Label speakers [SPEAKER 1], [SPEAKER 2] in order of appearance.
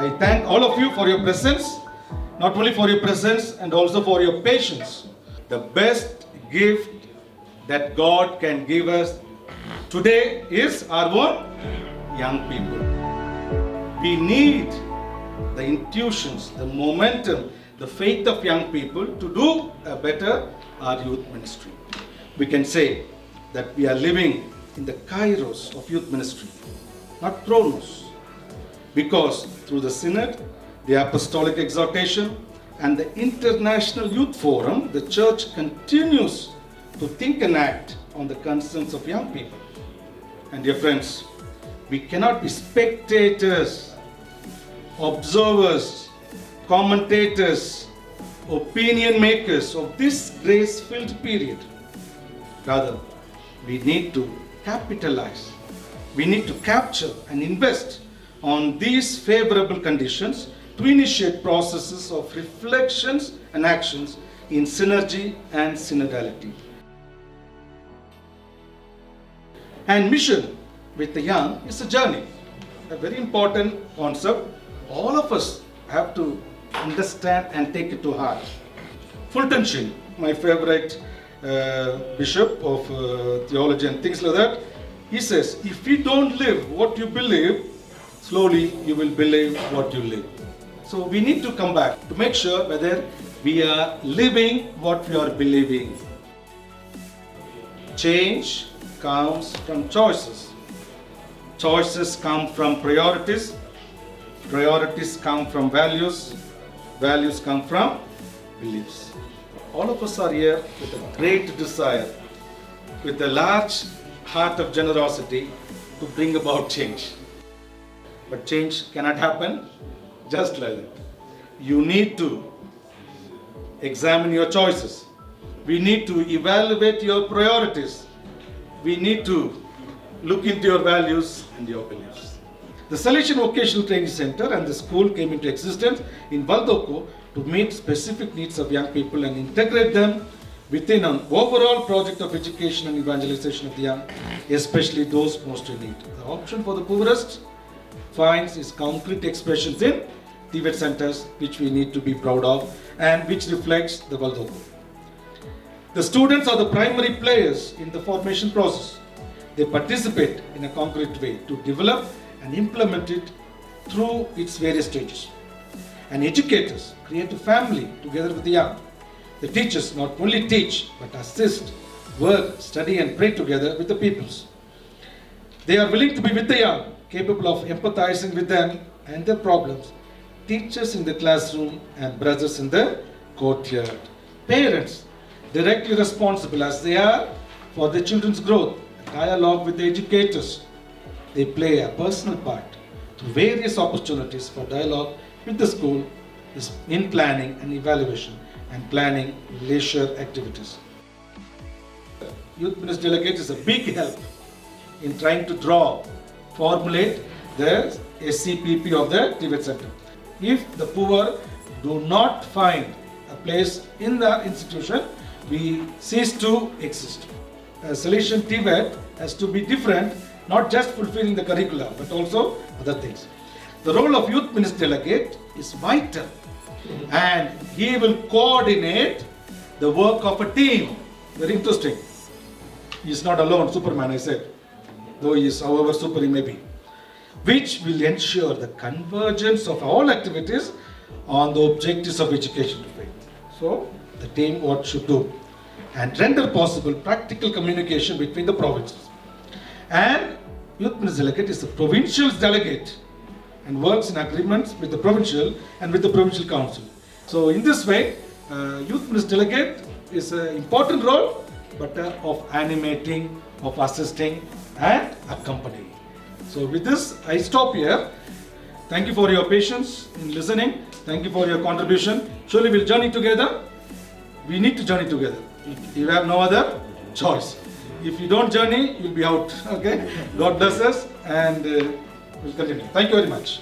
[SPEAKER 1] I thank all of you for your presence, not only for your presence and also for your patience. The best gift that God can give us today is our own young people. We need the intuitions, the momentum, the faith of young people to do a better our youth ministry. We can say that we are living in the kairos of youth ministry, not chronos, because through the synod, the apostolic exhortation, and the International Youth Forum, the church continues to think and act on the concerns of young people. And dear friends, we cannot be spectators, observers, commentators, opinion makers of this grace-filled period. Rather, we need to capitalize, we need to capture and invest on these favorable conditions to initiate processes of reflections and actions in synergy and synodality. And mission with the young is a journey, a very important concept. All of us have to understand and take it to heart. Fulton Sheen, my favorite bishop of theology and things like that, he says, if you don't live what you believe, slowly you will believe what you live. So we need to come back to make sure whether we are living what we are believing. Change comes from choices. Choices come from priorities. Priorities come from values. Values come from beliefs. All of us are here with a great desire, with a large heart of generosity to bring about change. But change cannot happen just like that. You need to examine your choices. We need to evaluate your priorities. We need to look into your values and your beliefs. The Salesian Vocational Training Center and the school came into existence in Valdoko to meet specific needs of young people and integrate them within an overall project of education and evangelization of the young, especially those most in need. The option for the poorest finds its concrete expressions in TVET centers, which we need to be proud of and which reflects the Valdoko. The students are the primary players in the formation process. They participate in a concrete way to develop and implement it through its various stages. And educators create a family together with the young. The teachers not only teach but assist, work, study and pray together with the pupils. They are willing to be with the young, capable of empathizing with them and their problems. Teachers in the classroom and brothers in the courtyard. Parents directly responsible as they are for their children's growth. Dialogue with the educators. They play a personal part through various opportunities for dialogue with the school in planning and evaluation and planning leisure activities. Youth Ministry Delegate is a big help in trying to formulate the SCPP of the TVET Center. If the poor do not find a place in the institution, we cease to exist. A Salesian TVET has to be different, not just fulfilling the curricula, but also other things. The role of Youth Ministry Delegate is vital, and he will coordinate the work of a team. Very interesting. He is not alone, Superman, I said, though he is however super he may be, which will ensure the convergence of all activities on the objectives of education to faith. So, the team what should do and render possible practical communication between the provinces. And Youth Ministry Delegate is the provincial delegate and works in agreements with the provincial and with the provincial council. So in this way, Youth Ministry Delegate is an important role, but of animating, of assisting and accompanying. So with this, I stop here. Thank you for your patience in listening. Thank you for your contribution. Surely we'll journey together. We need to journey together. You have no other choice. If you don't journey, you'll be out. Okay? God bless us and we'll continue. Thank you very much.